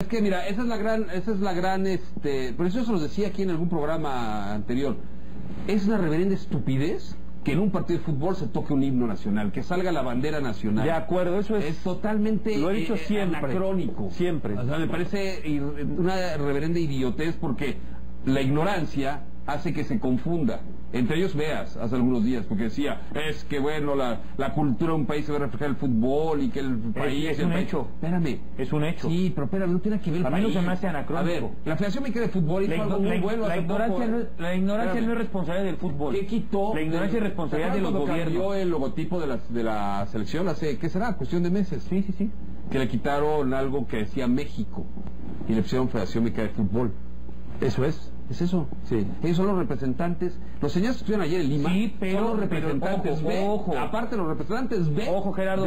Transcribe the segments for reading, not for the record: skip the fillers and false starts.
Es que mira, esa es la gran, por eso se los decía aquí en algún programa anterior. Es una reverenda estupidez que en un partido de fútbol se toque un himno nacional, que salga la bandera nacional. De acuerdo, eso es totalmente lo he dicho siempre, anacrónico. Siempre. O sea, me parece una reverenda idiotez porque la ignorancia hace que se confunda. Entre ellos veas hace algunos días, porque decía, es que bueno, la cultura de un país se ve reflejada en el fútbol y que el país... Es un hecho. Espérame. Es un hecho. Sí, pero espérame, no tiene que ver el país. A mí no se me hace anacrónico. A ver, la Federación Mexicana de Fútbol hizo algo muy bueno. La ignorancia no es responsabilidad del fútbol. ¿Qué quitó? La ignorancia es responsabilidad de los gobiernos. Cambió el logotipo de la selección hace, ¿qué será? Cuestión de meses. Sí. Que le quitaron algo que decía México y le pusieron Federación Mexicana de Fútbol. Eso es eso. Sí. Ellos son los representantes. Los señores que estuvieron ayer en Lima, sí, pero, son los representantes ojo. Aparte, los representantes B. Ojo, Gerardo,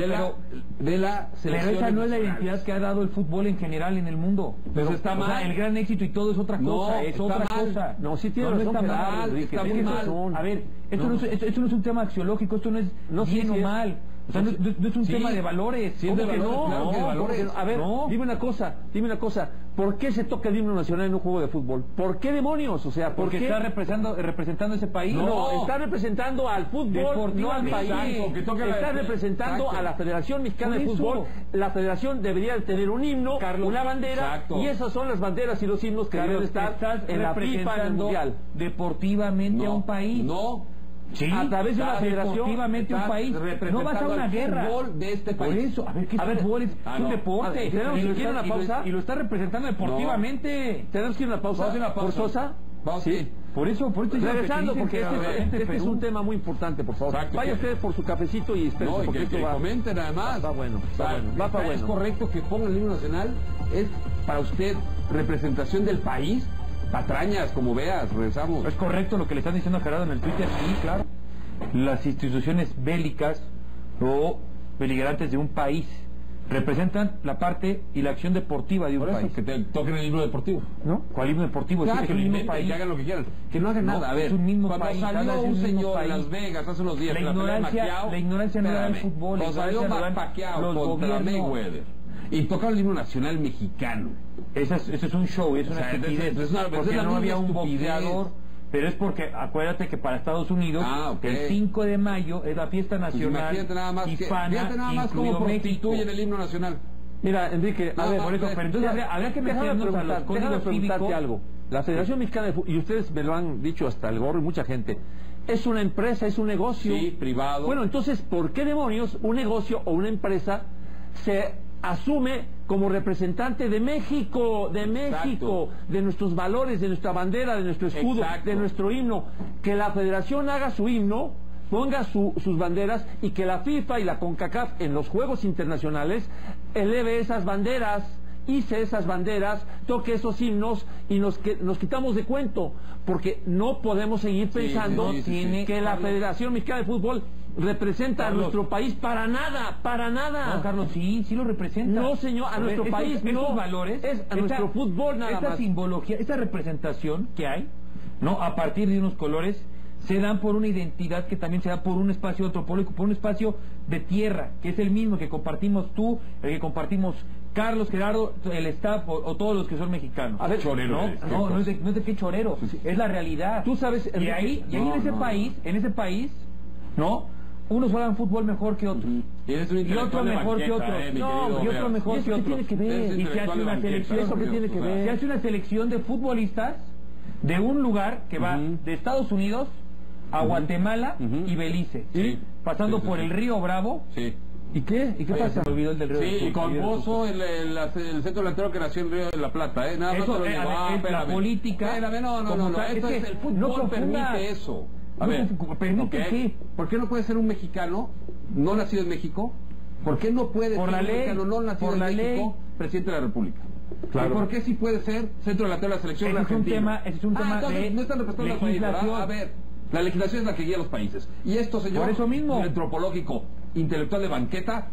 de la selección. Pero esa no es la identidad que ha dado el fútbol en general en el mundo. Pero está mal. O sea, el gran éxito y todo es otra cosa. Es otra cosa. No, sí tiene razón, está Gerardo, mal. está muy mal. A ver, esto no es un tema axiológico, esto no es bien o mal. O sea, no es un tema de valores. ¿Cómo que no? Claro que de valores. A ver, dime una cosa. ¿Por qué se toca el himno nacional en un juego de fútbol? ¿Por qué demonios? O sea, porque está representando ese país. No, está representando al fútbol, no al país. Está representando a la Federación Mexicana de Fútbol. La Federación debería tener un himno, una bandera, y esas son las banderas y los himnos que deben estar en la FIFA, en el Mundial. Deportivamente a un país. No. Sí, a través de una federación, deportivamente un país. No vas a una guerra. Fútbol de este país. Por eso, a ver, ¿qué fútbol es? Es un deporte. ¿Quieren una pausa? Y lo está representando deportivamente. ¿Tenemos que ir a una pausa? ¿Forzosa? Sí. Por eso regresando, porque este es un tema muy importante, por favor. Exacto, vaya usted por su cafecito y espere, porque esto va. Comenten además. Va bueno. Es correcto que ponga el himno nacional. Es para usted representación del país. Patrañas, como veas, regresamos. Es correcto lo que le están diciendo a Gerardo en el Twitter, sí, claro. Las instituciones bélicas o beligerantes de un país representan la parte y la acción deportiva de un país. Que te toquen el himno deportivo. ¿No? ¿Cuál himno deportivo? Claro, es el mismo país. Que hagan lo que quieran. Que no hagan nada. A ver, es un mismo cuando país, salió un señor en Las Vegas hace unos días, la ignorancia no era el fútbol. Cuando salió Pacquiao contra Mayweather y tocaron el himno nacional mexicano. Eso es un show, es una estupidez. Porque no había un boxeador. Pero es porque, acuérdate que para Estados Unidos, el 5 de mayo es la fiesta nacional. Fíjate nada más cómo prostituyen el himno nacional. Mira, Enrique, a ver, por eso, pero entonces habría que meternos a los códigos cívicos. Algo. La Federación Mexicana de Fútbol, y ustedes me lo han dicho hasta el gorro y mucha gente, es una empresa, es un negocio. Sí, privado. Bueno, entonces, ¿por qué demonios un negocio o una empresa se asume como representante de México, de nuestros valores, de nuestra bandera, de nuestro escudo, de nuestro himno? Que la Federación haga su himno, ponga sus banderas, y que la FIFA y la CONCACAF en los Juegos Internacionales eleve esas banderas, hice esas banderas, toque esos himnos, y nos quitamos de cuento, porque no podemos seguir pensando que la Federación Mexicana de Fútbol representa a nuestro país para nada. No, Carlos, sí lo representa. No, señor, a nuestro país no. Estos valores, es a nuestro fútbol nada más. Esta simbología, esta representación que hay, ¿no? A partir de unos colores, se dan por una identidad que también se da por un espacio antropológico, por un espacio de tierra, que es el mismo que compartimos tú, el que compartimos Carlos, Gerardo, el staff o todos los que son mexicanos. A ver, chorero. No es de qué chorero, es la realidad. Tú sabes, y ahí en ese país, ¿no? Unos juegan fútbol mejor que otros. Y otro mejor que otros. Y otro mejor que otros. Y se hace una selección. ¿Eso qué tiene que ver? Se hace una selección de futbolistas de un lugar que va de Estados Unidos a Guatemala y Belice, pasando por el Río Bravo. ¿Y qué? ¿Y qué pasa? Se olvidó el del Río. Sí, y con Bozo, el centro delantero que nació en Río de la Plata, nada más eso, la política. No, el fútbol permite eso. A ver, ¿permite qué? ¿Por qué no puede ser un mexicano no nacido en México? ¿Por qué no puede ser un mexicano no nacido en México presidente de la República? Claro. ¿Y por qué sí puede ser centro delantero de la selección argentina? Ese es un tema de no están representando al país, ¿verdad? A ver, la legislación es la que guía a los países. Y esto, señor, por eso mismo, antropológico, intelectual de banqueta,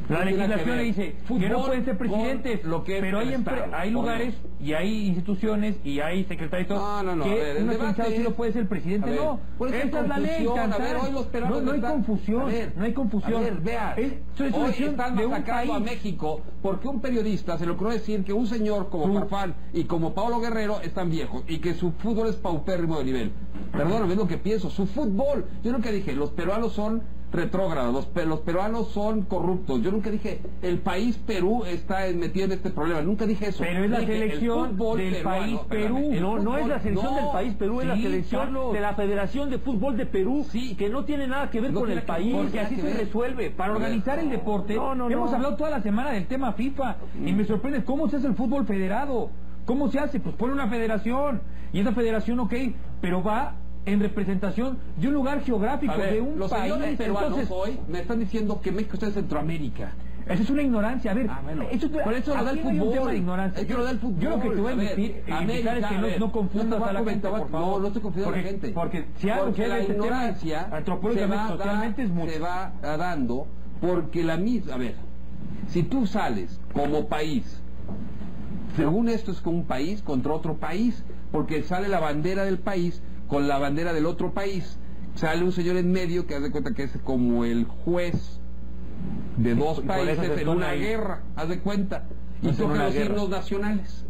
La legislación le dice que no pueden ser presidentes, pero hay lugares y hay instituciones y hay secretarios que un naturalizado sí lo puede ser presidente. No, esa es la ley. No hay confusión, no hay confusión. A ver, vea, hoy están masacrando a México porque un periodista se le ocurrió decir que un señor como Farfán y como Pablo Guerrero están viejos y que su fútbol es paupérrimo de nivel. Perdóname, es lo que pienso. Su fútbol, yo nunca dije, los peruanos son retrógrados, los peruanos son corruptos. Yo nunca dije, el país Perú está metido en este problema. Nunca dije eso. Pero es la selección del país Perú. No es la selección del país Perú, es la selección de la Federación de Fútbol de Perú, que no tiene nada que ver con el país. Porque así se resuelve. Para organizar el deporte, hemos hablado toda la semana del tema FIFA y me sorprende cómo se hace el fútbol federado. ¿Cómo se hace? Pues pone una federación y esa federación, pero va en representación de un lugar geográfico, de un los país. Los señores peruanos hoy me están diciendo que México está en Centroamérica. Eso es una ignorancia. A ver, por eso lo da el fútbol. Yo lo que te voy a decir es que no confundas a la gente, por favor. No estoy confundiendo a la gente. Porque la ignorancia socialmente se va dando porque la misma... A ver, si tú sales como país, según esto es como un país contra otro país, porque sale la bandera del país con la bandera del otro país, sale un señor en medio que haz de cuenta que es como el juez de dos países en una guerra, haz de cuenta, y toca los himnos nacionales.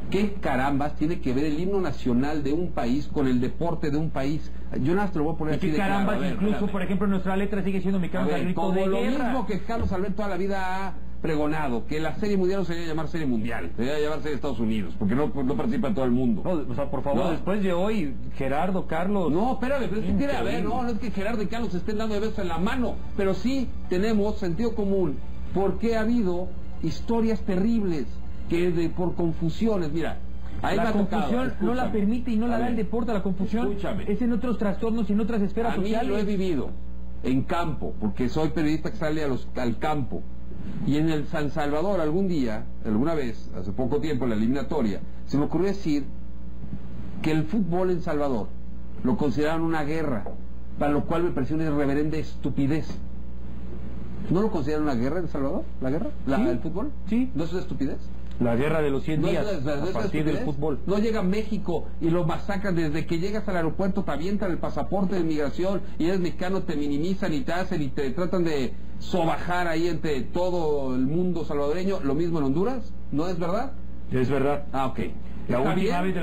¿Qué carambas tiene que ver el himno nacional de un país con el deporte de un país? Yo nada más te lo voy a poner así de claro. ¿Y qué carambas incluso, por ejemplo, nuestra letra sigue siendo mi Carlos Alberto de lo guerra? Mismo que Carlos Alberto toda la vida ha pregonado, que la serie mundial no se debería llamar serie mundial, se debería llamar serie de Estados Unidos, porque no participa todo el mundo. No, o sea, por favor, después de hoy, Gerardo, Carlos... No, espérame, pero es que tiene a ver, no es que Gerardo y Carlos se estén dando de besos en la mano, pero sí tenemos sentido común, porque ha habido historias terribles, que por confusiones, mira... La confusión no la permite y no la da el deporte. La confusión es en otros trastornos y en otras esferas sociales. A mí lo he vivido en campo, porque soy periodista que sale al campo. Y en el San Salvador alguna vez, hace poco tiempo en la eliminatoria, se me ocurrió decir que el fútbol en Salvador lo consideraban una guerra, para lo cual me pareció una irreverente estupidez. ¿No lo consideran una guerra en El Salvador? ¿La guerra? ¿El fútbol? Sí. ¿No es una estupidez? La guerra de los 100 días a partir del fútbol. No llega a México y lo masacran desde que llegas al aeropuerto, te avientan el pasaporte de inmigración y eres mexicano, te minimizan y te hacen y te tratan de sobajar ahí entre todo el mundo salvadoreño. ¿Lo mismo en Honduras? ¿No es verdad? Es verdad. Ah, ok. La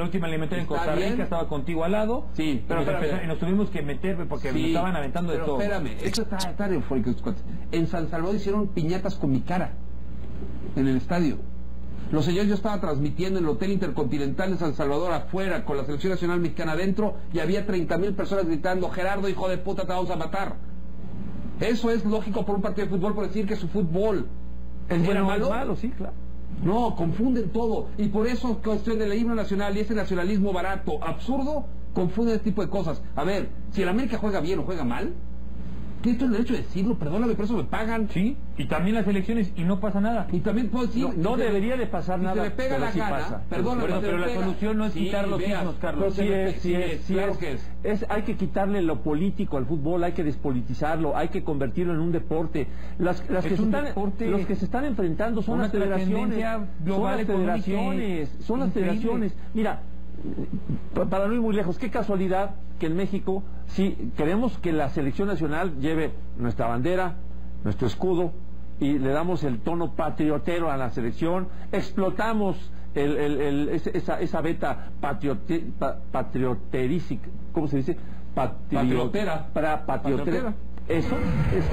última alimentaria en Costa Rica estaba contigo al lado. Sí, pero y nos tuvimos que meter porque me estaban aventando de todo. Espérame, esto está eufórico. En San Salvador hicieron piñatas con mi cara en el estadio. Los señores, yo estaba transmitiendo en el Hotel Intercontinental de San Salvador afuera con la selección nacional mexicana adentro y había 30,000 personas gritando: Gerardo, hijo de puta, te vamos a matar. Eso es lógico por un partido de fútbol, por decir que su fútbol es bueno o malo, sí, claro. No, confunden todo. Y por eso, cuestión del himno nacional y ese nacionalismo barato, absurdo, confunden este tipo de cosas. A ver, si el América juega bien o juega mal, tienes todo el derecho de decirlo, perdóname, por eso me pagan. Sí, y también las elecciones y no pasa nada. Y también puedo decir... No debería de pasar nada. Si se le pega la gana, perdóname, pero la solución no es quitar los himnos, Carlos. Hay que quitarle lo político al fútbol, hay que despolitizarlo, hay que convertirlo en un deporte. Los que se están enfrentando son las federaciones. Son las federaciones. Mira, para no ir muy lejos, qué casualidad que en México, si queremos que la selección nacional lleve nuestra bandera, nuestro escudo, y le damos el tono patriotero a la selección, explotamos esa beta patrioterística, ¿cómo se dice? Patriotera. Eso es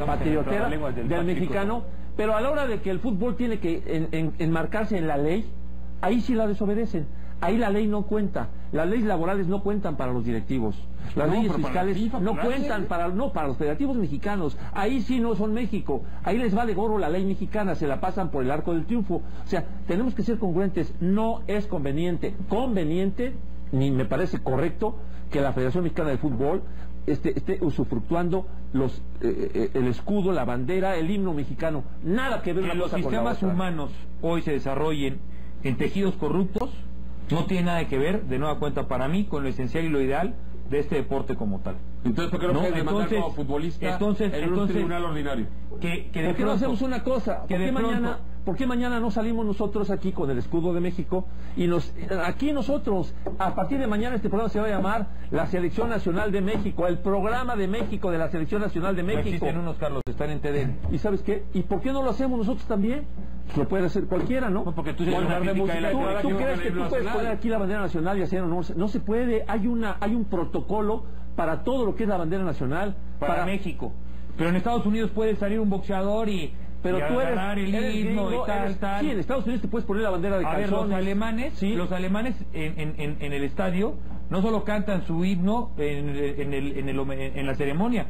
patriotera del mexicano, pero a la hora de que el fútbol tiene que enmarcarse en la ley, ahí sí la desobedecen. Ahí la ley no cuenta. Las leyes laborales no cuentan para los directivos. Las leyes fiscales no cuentan para los federativos mexicanos. Ahí sí no son México. Ahí les vale gorro la ley mexicana, se la pasan por el arco del triunfo. O sea, tenemos que ser congruentes. No es conveniente, ni me parece correcto que la Federación Mexicana de Fútbol esté usufructuando el escudo, la bandera, el himno mexicano. Nada que ver una cosa con la otra. Que los sistemas humanos hoy se desarrollen en tejidos corruptos no tiene nada que ver, de nueva cuenta para mí, con lo esencial y lo ideal, de este deporte como tal. Entonces, ¿por qué no puedes demandar como futbolista en un tribunal ordinario? ¿Por qué no hacemos una cosa? ¿Por qué mañana no salimos nosotros aquí con el escudo de México y aquí nosotros, a partir de mañana este programa se va a llamar la Selección Nacional de México, el programa de México de la Selección Nacional de México? Existen unos, Carlos, están en TDN. ¿Y sabes qué? ¿Y por qué no lo hacemos nosotros también? Lo puede hacer cualquiera, ¿no? Porque tú ¿Tú crees que tú puedes poner aquí la bandera nacional y hacer honor? No se puede. Hay un protocolo para todo lo que es la bandera nacional para México. Pero en Estados Unidos puede salir un boxeador pero tú eres himno y tal. Sí, en Estados Unidos te puedes poner la bandera de calzones. Los alemanes en el estadio no solo cantan su himno en la ceremonia.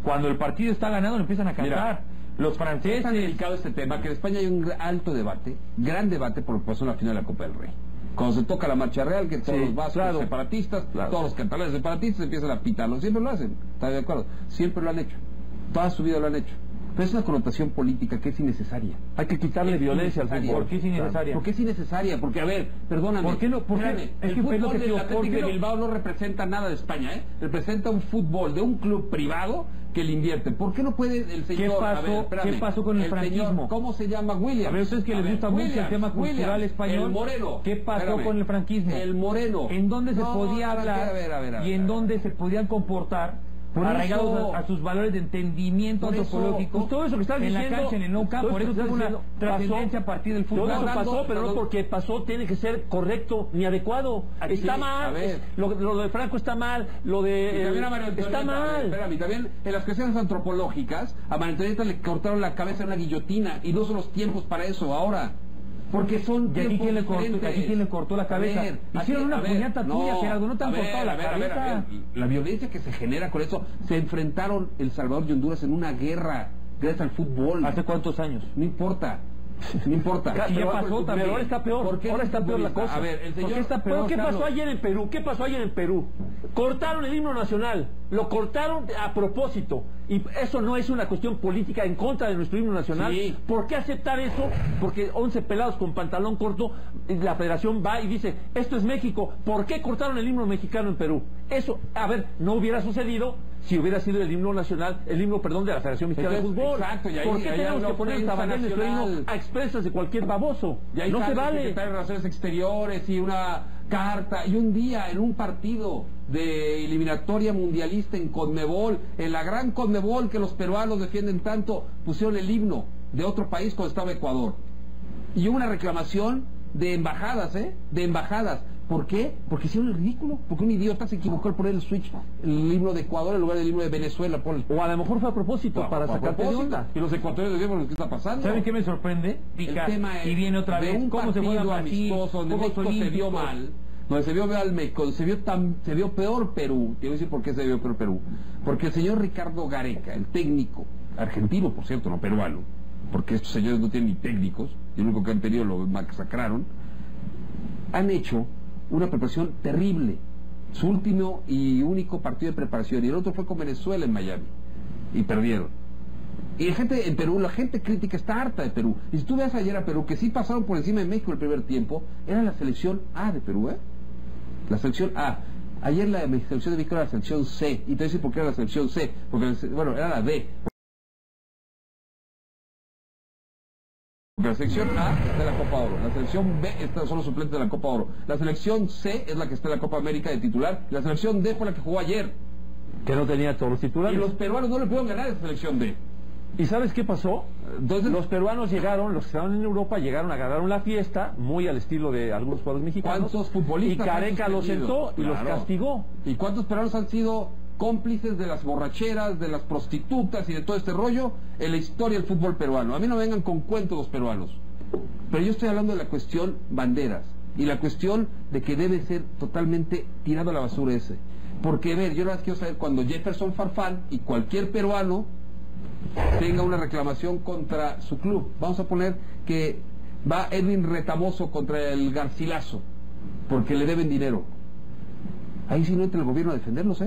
Cuando el partido está ganado lo empiezan a cantar. Los franceses... Es tan delicado este tema que en España hay un alto debate, gran debate por lo que pasó en la final de la Copa del Rey. Cuando se toca la marcha real, que todos los vascos separatistas, todos los catalanes separatistas empiezan a pitarlo. Siempre lo hacen, ¿está de acuerdo? Siempre lo han hecho. Toda su vida lo han hecho. Pero es una connotación política que es innecesaria. Hay que quitarle violencia al fútbol. ¿Por qué es innecesaria? ¿Por qué es innecesaria? Porque, a ver, perdóname. ¿Por qué no? El fútbol del Atlético de Bilbao no representa nada de España, ¿eh? Representa un fútbol de un club privado que le invierte. ¿Por qué no puede el señor... ¿Qué pasó con el franquismo? Señor, ¿cómo se llama? Williams. A ver, ustedes que les gusta mucho el tema cultural español. El Moreno. ¿Qué pasó con el franquismo? El Moreno. ¿En dónde se podía hablar y en dónde se podían comportar arraigados a sus valores de entendimiento antropológico? Pues todo eso que estás diciendo en la cancha, en el Nou Camp, por eso es una trascendencia a partir del fútbol. Todo eso pasó, pero no porque pasó tiene que ser correcto ni adecuado. Está mal. Lo de Franco está mal, lo de... está mal. Espérame, también en las cuestiones antropológicas a María Antonieta le cortaron la cabeza en una guillotina y no son los tiempos para eso ahora. Porque son ¿Y aquí quién le cortó la cabeza? Hicieron una puñata tuya, Gerardo, no te han cortado la cabeza. La violencia que se genera con eso, se enfrentaron El Salvador y Honduras en una guerra gracias al fútbol. ¿Hace cuántos años? No importa. No importa. Si ya pasó también. Ahora está peor. Ahora está peor la cosa. A ver, el señor... está peor, ¿qué pasó ayer en Perú? ¿Qué pasó ayer en Perú? Cortaron el himno nacional. Lo cortaron a propósito. Y eso no es una cuestión política en contra de nuestro himno nacional. Sí. ¿Por qué aceptar eso? Porque 11 pelados con pantalón corto, la federación va y dice, esto es México. ¿Por qué cortaron el himno mexicano en Perú? Eso, a ver, no hubiera sucedido si hubiera sido el himno nacional, de la Federación Mexicana de Fútbol. Exacto, ¿Por qué tenemos que poner esta bandera de nuestro himno a expensas de cualquier baboso? No se vale. El Relaciones Exteriores y una carta, y un día en un partido de eliminatoria mundialista en Conmebol, en la gran Conmebol que los peruanos defienden tanto, pusieron el himno de otro país cuando estaba Ecuador. Y una reclamación de embajadas, de embajadas. ¿Por qué? Porque hicieron el ridículo. Porque un idiota se equivocó al poner el switch, el himno de Ecuador en lugar del himno de Venezuela. O a lo mejor fue a propósito, para sacarte de onda. Y los ecuatorianos decían, ¿qué está pasando? ¿Saben qué me sorprende? El tema es, y viene otra vez, ¿cómo se fue amistoso donde México se vio mal? Donde se vio mal México, se vio peor Perú. Te voy a decir por qué se vio peor Perú. Porque el señor Ricardo Gareca, el técnico, argentino por cierto, no peruano, porque estos señores no tienen ni técnicos, y lo único que han tenido lo masacraron, han hecho una preparación terrible. Su último y único partido de preparación, y el otro fue con Venezuela en Miami, y perdieron. Y la gente en Perú, la gente crítica está harta de Perú. Y si tú ves ayer a Perú, que sí pasaron por encima de México el primer tiempo, era la selección A de Perú, la selección A. Ayer la selección de México era la selección C. Y te voy a decir por qué era la selección C. Porque, bueno, era la D. Porque la selección A está en la Copa Oro, la selección B son los suplentes de la Copa Oro, la selección C es la que está en la Copa América de titular, y la selección D fue la que jugó ayer. Que no tenía todos los titulares. Y los peruanos no le pudieron ganar a esa selección D. ¿Y sabes qué pasó? Entonces, los peruanos llegaron, los que estaban en Europa, llegaron, agarraron la fiesta, muy al estilo de algunos jugadores mexicanos. ¿Cuántos futbolistas? Y Gareca los sentó y los castigó. ¿Y cuántos peruanos han sido cómplices de las borracheras, de las prostitutas y de todo este rollo en la historia del fútbol peruano? A mí no vengan con cuentos los peruanos. Pero yo estoy hablando de la cuestión banderas y la cuestión de que debe ser totalmente tirado a la basura ese. Porque, a ver, yo nada más quiero saber cuando Jefferson Farfán y cualquier peruano tenga una reclamación contra su club. Vamos a poner que va Edwin Retamoso contra el Garcilaso porque le deben dinero. Ahí sí no entra el gobierno a defenderlos,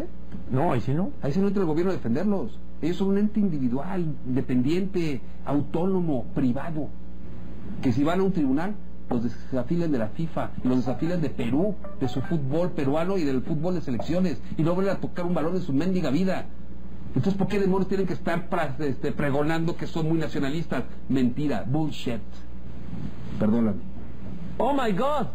No, ahí sí no. Ahí sí no entra el gobierno a defenderlos. Ellos son un ente individual, independiente, autónomo, privado, que si van a un tribunal los desafilen de la FIFA, y los desafilen de Perú, de su fútbol peruano y del fútbol de selecciones, y no vuelven a tocar un balón en su mendiga vida. Entonces, ¿por qué demonios tienen que estar pregonando que son muy nacionalistas? Mentira, bullshit. Perdóname. Oh my God.